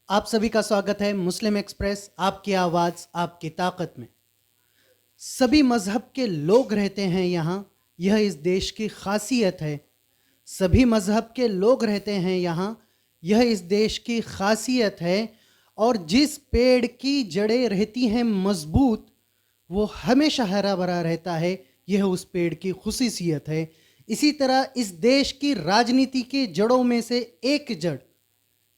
आप सभी का स्वागत है मुस्लिम एक्सप्रेस, आपकी आवाज़ आपकी ताकत में। सभी मज़हब के लोग रहते हैं यहाँ, यह इस देश की खासियत है। सभी मज़हब के लोग रहते हैं यहाँ, यह इस देश की खासियत है। और जिस पेड़ की जड़ें रहती हैं मजबूत, वो हमेशा हरा भरा रहता है, यह उस पेड़ की खुसूसियत है। इसी तरह इस देश की राजनीति की जड़ों में से एक जड़,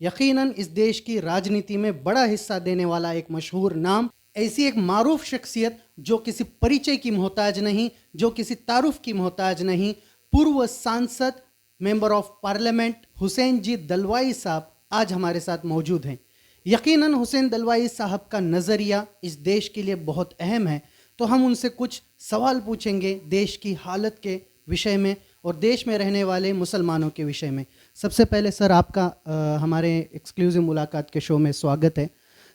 यकीनन इस देश की राजनीति में बड़ा हिस्सा देने वाला एक मशहूर नाम, ऐसी एक मारूफ शख्सियत जो किसी परिचय की मोहताज नहीं, जो किसी तारुफ की मोहताज नहीं, पूर्व सांसद मेंबर ऑफ पार्लियामेंट हुसैन जी दलवाई साहब आज हमारे साथ मौजूद हैं। यकीनन हुसैन दलवाई साहब का नज़रिया इस देश के लिए बहुत अहम है, तो हम उनसे कुछ सवाल पूछेंगे देश की हालत के विषय में और देश में रहने वाले मुसलमानों के विषय में। सबसे पहले सर, आपका हमारे एक्सक्लूसिव मुलाकात के शो में स्वागत है।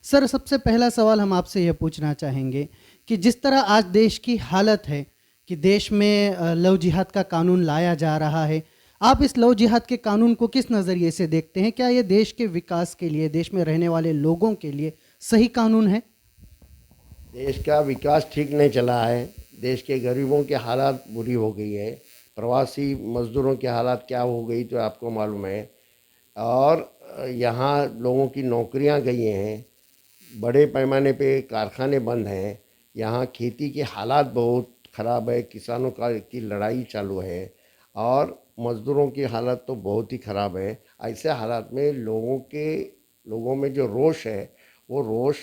सर, सबसे पहला सवाल हम आपसे यह पूछना चाहेंगे कि जिस तरह आज देश की हालत है कि देश में लव जिहाद का कानून लाया जा रहा है, आप इस लव जिहाद के कानून को किस नज़रिए से देखते हैं? क्या ये देश के विकास के लिए, देश में रहने वाले लोगों के लिए सही कानून है? देश का विकास ठीक नहीं चला है। देश के गरीबों की हालात बुरी हो गई है। प्रवासी मज़दूरों की हालात क्या हो गई तो आपको मालूम है। और यहाँ लोगों की नौकरियाँ गई हैं, बड़े पैमाने पे कारखाने बंद हैं। यहाँ खेती के हालात बहुत ख़राब है, किसानों की लड़ाई चालू है और मज़दूरों की हालत तो बहुत ही ख़राब है। ऐसे हालात में लोगों में जो रोष है, वो रोष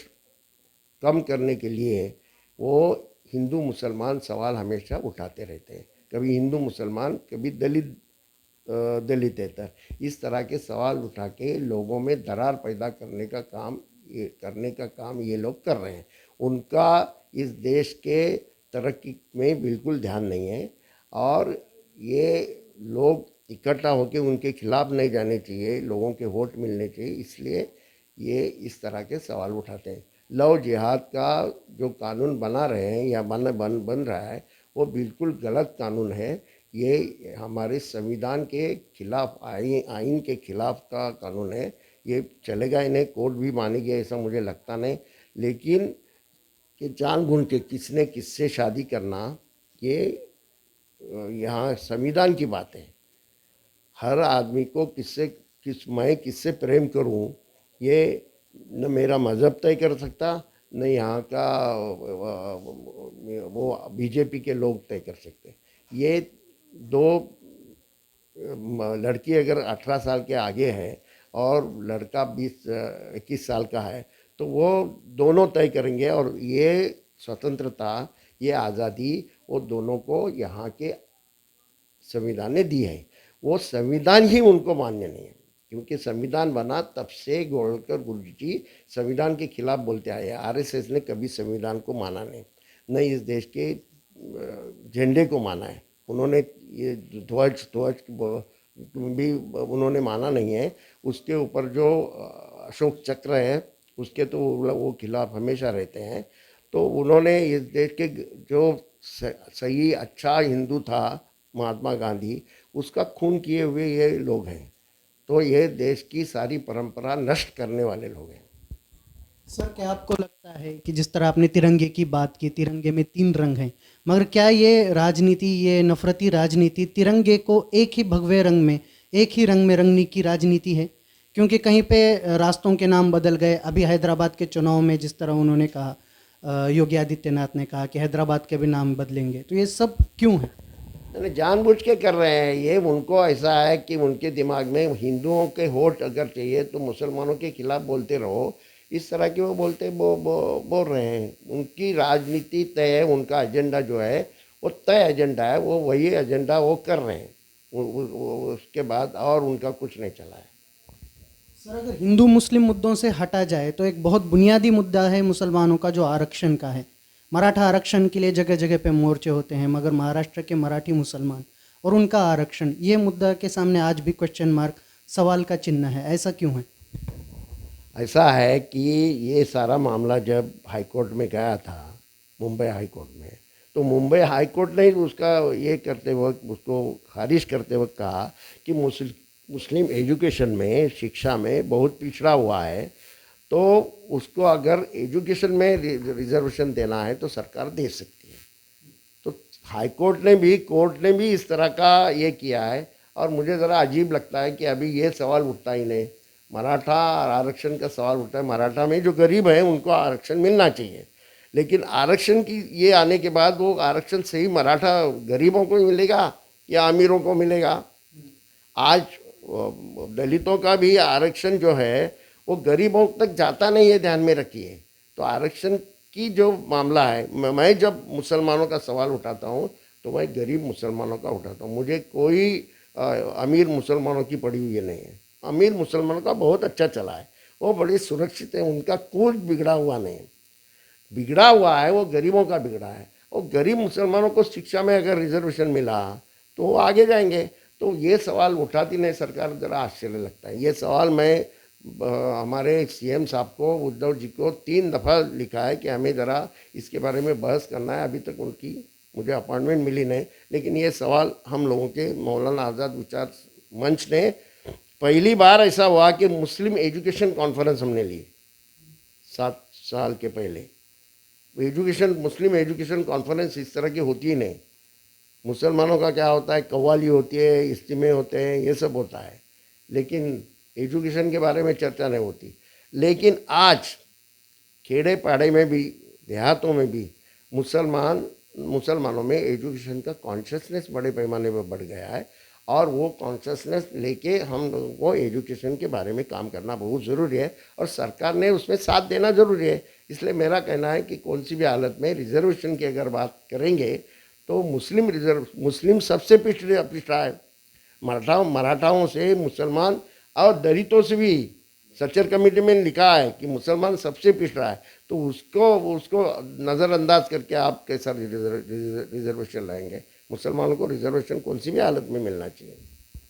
कम करने के लिए वो हिंदू मुसलमान सवाल हमेशा उठाते रहते हैं। कभी हिंदू मुसलमान, कभी दलितेतर, इस तरह के सवाल उठा के लोगों में दरार पैदा करने का काम ये लोग कर रहे हैं। उनका इस देश के तरक्की में बिल्कुल ध्यान नहीं है और ये लोग इकट्ठा होकर उनके खिलाफ नहीं जाने चाहिए, लोगों के वोट मिलने चाहिए, इसलिए ये इस तरह के सवाल उठाते हैं। लव जिहाद का जो कानून बना रहे हैं या बन रहा है, वो बिल्कुल गलत कानून है। ये हमारे संविधान के खिलाफ, आइन के खिलाफ का कानून है। ये चलेगा ही नहीं, कोर्ट भी मानेगी ऐसा मुझे लगता नहीं। लेकिन कि जानबूझ के किसने किससे शादी करना, ये यहाँ संविधान की बात है। हर आदमी को मैं किससे प्रेम करूं, ये न मेरा मज़हब तय कर सकता, न यहाँ का वो बीजेपी के लोग तय कर सकते। ये दो लड़की अगर 18 साल के आगे है और लड़का 21 साल का है, तो वो दोनों तय करेंगे। और ये स्वतंत्रता, ये आज़ादी वो दोनों को यहाँ के संविधान ने दी है। वो संविधान ही उनको मान्य नहीं है, क्योंकि संविधान बना तब से गोलकर गुरु जी संविधान के खिलाफ बोलते आए हैं। आरएसएस ने कभी संविधान को माना नहीं, न इस देश के झंडे को माना है। उन्होंने ये ध्वज भी उन्होंने माना नहीं है। उसके ऊपर जो अशोक चक्र है, उसके तो वो खिलाफ हमेशा रहते हैं। तो उन्होंने इस देश के जो सही अच्छा हिंदू था महात्मा गांधी, उसका खून किए हुए ये लोग हैं। तो ये देश की सारी परंपरा नष्ट करने वाले लोग हैं। सर, क्या आपको लगता है कि जिस तरह आपने तिरंगे की बात की, तिरंगे में 3 रंग हैं, मगर क्या ये राजनीति, ये नफरती राजनीति तिरंगे को एक ही भगवे रंग में, एक ही रंग में रंगने की राजनीति है? क्योंकि कहीं पे रास्तों के नाम बदल गए। अभी हैदराबाद के चुनाव में जिस तरह उन्होंने कहा, योगी आदित्यनाथ ने कहा कि हैदराबाद के भी नाम बदलेंगे, तो ये सब क्यों है? यानी जानबूझ के कर रहे हैं। ये उनको ऐसा है कि उनके दिमाग में हिंदुओं के वोट अगर चाहिए तो मुसलमानों के खिलाफ बोलते रहो, इस तरह की वो बोल रहे हैं। उनकी राजनीति तय है, उनका एजेंडा जो है वो तय एजेंडा है, वो वही एजेंडा वो कर रहे हैं। उसके बाद और उनका कुछ नहीं चला है। सर, अगर हिंदू मुस्लिम मुद्दों से हटा जाए तो एक बहुत बुनियादी मुद्दा है मुसलमानों का, जो आरक्षण का है। मराठा आरक्षण के लिए जगह जगह पे मोर्चे होते हैं, मगर महाराष्ट्र के मराठी मुसलमान और उनका आरक्षण, ये मुद्दा के सामने आज भी क्वेश्चन मार्क, सवाल का चिन्ह है। ऐसा क्यों है? ऐसा है कि ये सारा मामला जब हाईकोर्ट में गया था, मुंबई हाईकोर्ट में, तो मुंबई हाईकोर्ट ने उसका ये करते वक्त, उसको खारिज करते वक्त कहा कि मुस्लिम एजुकेशन में, शिक्षा में बहुत पिछड़ा हुआ है तो उसको अगर एजुकेशन में रिजर्वेशन देना है तो सरकार दे सकती है। तो हाई कोर्ट ने भी इस तरह का ये किया है। और मुझे ज़रा अजीब लगता है कि अभी ये सवाल उठता ही नहीं। मराठा आरक्षण का सवाल उठता है। मराठा में जो गरीब हैं उनको आरक्षण मिलना चाहिए, लेकिन आरक्षण की ये आने के बाद वो आरक्षण सही मराठा गरीबों को मिलेगा या अमीरों को मिलेगा? आज दलितों का भी आरक्षण जो है वो गरीबों तक जाता नहीं है, ध्यान में रखिए। तो आरक्षण की जो मामला है, मैं जब मुसलमानों का सवाल उठाता हूँ तो मैं गरीब मुसलमानों का उठाता हूँ। मुझे कोई अमीर मुसलमानों की पड़ी हुई नहीं है। अमीर मुसलमानों का बहुत अच्छा चला है, वो बड़े सुरक्षित है, उनका कुछ बिगड़ा हुआ नहीं है। बिगड़ा हुआ है वो गरीबों का बिगड़ा है। और गरीब मुसलमानों को शिक्षा में अगर रिजर्वेशन मिला तो वो आगे जाएंगे। तो ये सवाल उठाती नहीं सरकार, ज़रा आश्चर्य लगता है। ये सवाल मैं हमारे सीएम साहब को, उद्धव जी को 3 दफ़ा लिखा है कि हमें ज़रा इसके बारे में बहस करना है। अभी तक उनकी मुझे अपॉइंटमेंट मिली नहीं, लेकिन ये सवाल हम लोगों के मौलाना आज़ाद विचार मंच ने पहली बार ऐसा हुआ कि मुस्लिम एजुकेशन कॉन्फ्रेंस हमने ली 7 साल के पहले। मुस्लिम एजुकेशन कॉन्फ्रेंस इस तरह की होती ही नहीं। मुसलमानों का क्या होता है, कव्वाली होती है, इज्तिमे होते हैं, ये सब होता है, लेकिन एजुकेशन के बारे में चर्चा नहीं होती। लेकिन आज खेड़े पाड़े में भी, देहातों में भी मुसलमानों में एजुकेशन का कॉन्शियसनेस बड़े पैमाने पर बढ़ गया है। और वो कॉन्शियसनेस लेके हम लोगों को एजुकेशन के बारे में काम करना बहुत ज़रूरी है और सरकार ने उसमें साथ देना ज़रूरी है। इसलिए मेरा कहना है कि कौन सी भी हालत में रिजर्वेशन की अगर बात करेंगे तो मुस्लिम सबसे पिछड़ा है। मराठाओं से मुसलमान और दलितों से भी सच्चर कमेटी में लिखा है कि मुसलमान सबसे पिछड़ा है। तो उसको नज़रअंदाज करके आप कैसा रिजर्वेशन लाएंगे? मुसलमानों को रिजर्वेशन कौन सी भी हालत में मिलना चाहिए।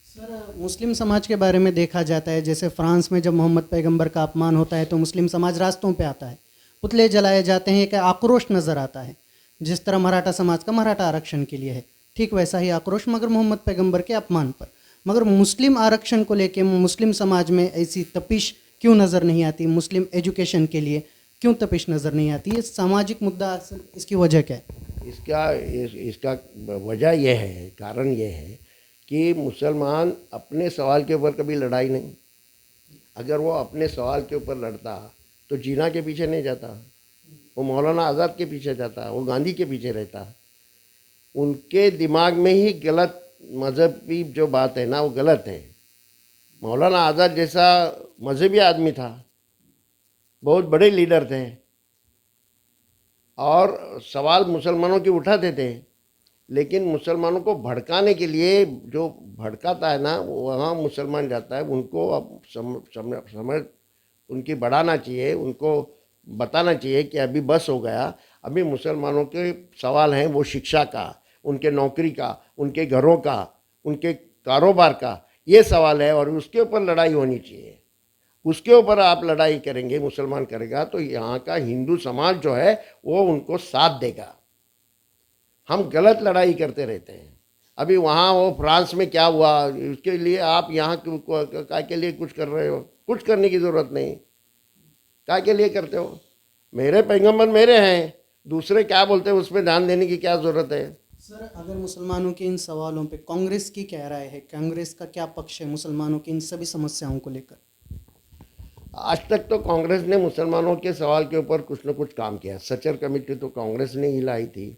सर, मुस्लिम समाज के बारे में देखा जाता है, जैसे फ्रांस में जब मोहम्मद पैगंबर का अपमान होता है तो मुस्लिम समाज रास्तों पे आता है, पुतले जलाए जाते हैं, एक आक्रोश नज़र आता है। जिस तरह मराठा समाज का मराठा आरक्षण के लिए है, ठीक वैसा ही आक्रोश मगर मोहम्मद पैगंबर के अपमान पर। मगर मुस्लिम आरक्षण को लेके मुस्लिम समाज में ऐसी तपिश क्यों नज़र नहीं आती? मुस्लिम एजुकेशन के लिए क्यों तपिश नज़र नहीं आती? ये सामाजिक मुद्दा, इसकी वजह क्या है? इसका वजह यह है, कारण यह है कि मुसलमान अपने सवाल के ऊपर कभी लड़ाई नहीं। अगर वो अपने सवाल के ऊपर लड़ता तो जीना के पीछे नहीं जाता, वो मौलाना आज़ाद के पीछे जाता, वो गांधी के पीछे रहता। उनके दिमाग में ही गलत मज़हबी जो बात है ना, वो गलत है। मौलाना आज़ाद जैसा मज़हबी आदमी था, बहुत बड़े लीडर थे और सवाल मुसलमानों के उठाते थे, लेकिन मुसलमानों को भड़काने के लिए जो भड़काता है ना, वहाँ मुसलमान जाता है। उनको अब समझ उनकी बढ़ाना चाहिए, उनको बताना चाहिए कि अभी बस हो गया। अभी मुसलमानों के सवाल हैं वो शिक्षा का, उनके नौकरी का, उनके घरों का, उनके कारोबार का, ये सवाल है और उसके ऊपर लड़ाई होनी चाहिए। उसके ऊपर आप लड़ाई करेंगे, मुसलमान करेगा तो यहाँ का हिंदू समाज जो है वो उनको साथ देगा। हम गलत लड़ाई करते रहते हैं। अभी वहाँ वो फ्रांस में क्या हुआ, उसके लिए आप यहाँ क्या के लिए कुछ कर रहे हो? कुछ करने की ज़रूरत नहीं। क्या के लिए करते हो? मेरे पैगंबर मेरे हैं, दूसरे क्या बोलते हैं उसमें ध्यान देने की क्या ज़रूरत है? सर, अगर मुसलमानों के इन सवालों पे कांग्रेस की क्या राय है? कांग्रेस का क्या पक्ष है मुसलमानों की इन सभी समस्याओं को लेकर? आज तक तो कांग्रेस ने मुसलमानों के सवाल के ऊपर कुछ न कुछ काम किया। सच्चर कमेटी तो कांग्रेस ने ही लाई थी,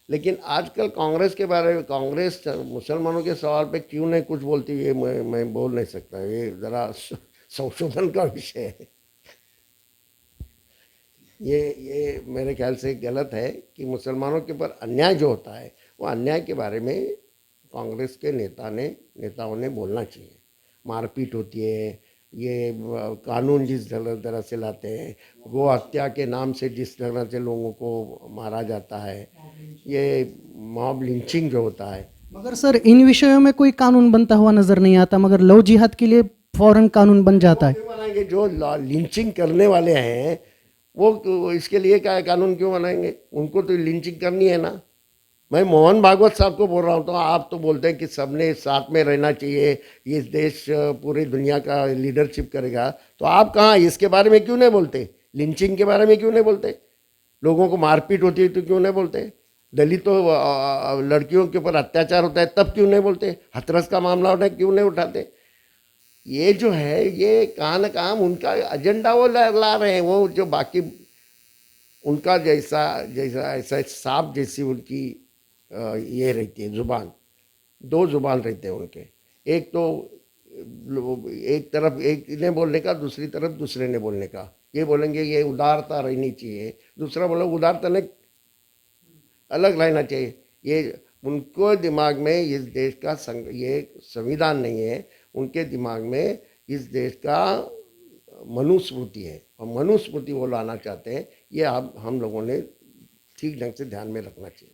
लेकिन आजकल कांग्रेस के बारे में, कांग्रेस मुसलमानों के सवाल पे क्यों नहीं कुछ बोलती, ये मैं बोल नहीं सकता। ये ज़रा संशोधन का विषय है। ये मेरे ख्याल से गलत है कि मुसलमानों के ऊपर अन्याय जो होता है वो अन्याय के बारे में कांग्रेस के नेताओं ने बोलना चाहिए। मारपीट होती है, ये कानून जिस तरह से लाते हैं, गो हत्या के नाम से जिस तरह से लोगों को मारा जाता है, ये मॉब लिंचिंग जो होता है। मगर सर, इन विषयों में कोई कानून बनता हुआ नजर नहीं आता, मगर लव जिहाद के लिए फौरन कानून बन जाता है। क्यों बनाएंगे? जो लिंचिंग करने वाले हैं वो इसके लिए क्या कानून क्यों बनाएंगे? उनको तो लिंचिंग करनी है ना। मैं मोहन भागवत साहब को बोल रहा हूँ। तो आप तो बोलते हैं कि सबने साथ में रहना चाहिए, ये देश पूरी दुनिया का लीडरशिप करेगा, तो आप कहाँ इसके बारे में क्यों नहीं बोलते? लिंचिंग के बारे में क्यों नहीं बोलते? लोगों को मारपीट होती है तो क्यों नहीं बोलते? दलितों लड़कियों के ऊपर अत्याचार होता है तब क्यों नहीं बोलते? हाथरस का मामला होता है क्यों नहीं उठाते? ये जो है ये कहाँ न कहाँ उनका एजेंडा वो ला रहे हैं। वो जो बाकी उनका जैसा जैसा ऐसा सांप जैसी उनकी ये रहती है जुबान, दो जुबान रहते हैं उनके। एक तो एक तरफ एक ने बोलने का, दूसरी तरफ दूसरे ने बोलने का। ये बोलेंगे ये उदारता रहनी चाहिए, दूसरा बोले उदारता नहीं अलग रहना चाहिए। ये उनको दिमाग में इस देश का ये संविधान नहीं है, उनके दिमाग में इस देश का मनुस्मृति है और मनुस्मृति वो लाना चाहते हैं। ये हम लोगों ने ठीक ढंग से ध्यान में रखना चाहिए।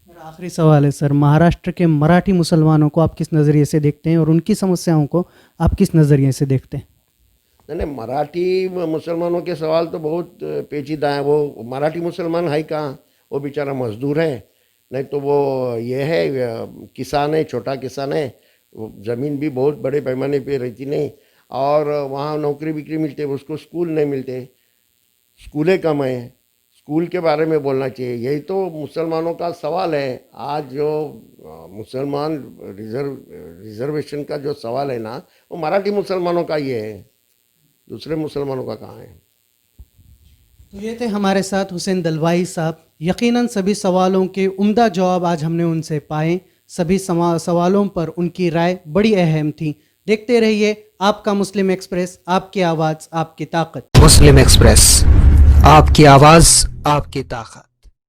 मेरा आखिरी सवाल है सर, महाराष्ट्र के मराठी मुसलमानों को आप किस नज़रिए से देखते हैं और उनकी समस्याओं को आप किस नज़रिए से देखते हैं? नहीं, मराठी मुसलमानों के सवाल तो बहुत पेचीदा हैं। वो मराठी मुसलमान है कहाँ? वो बेचारा मजदूर है, नहीं तो वो ये है किसान है, छोटा किसान है। ज़मीन भी बहुत बड़े पैमाने पे रहती नहीं और वहाँ नौकरी बिक्री मिलते, उसको स्कूल नहीं मिलते, स्कूलें कम हैं। स्कूल के बारे में बोलना चाहिए, यही तो मुसलमानों का सवाल है। आज जो मुसलमान रिजर्वेशन का जो सवाल है ना, वो मराठी मुसलमानों का ही है, दूसरे मुसलमानों का कहाँ है? तो ये थे हमारे साथ हुसैन दलवाई साहब। यकीनन सभी सवालों के उम्दा जवाब आज हमने उनसे पाए। सभी सवालों पर उनकी राय बड़ी अहम थी। देखते रहिए आपका मुस्लिम एक्सप्रेस, आपकी आवाज़ आपकी ताकत। मुस्लिम एक्सप्रेस, आपकी आवाज़ आपकी ताकत।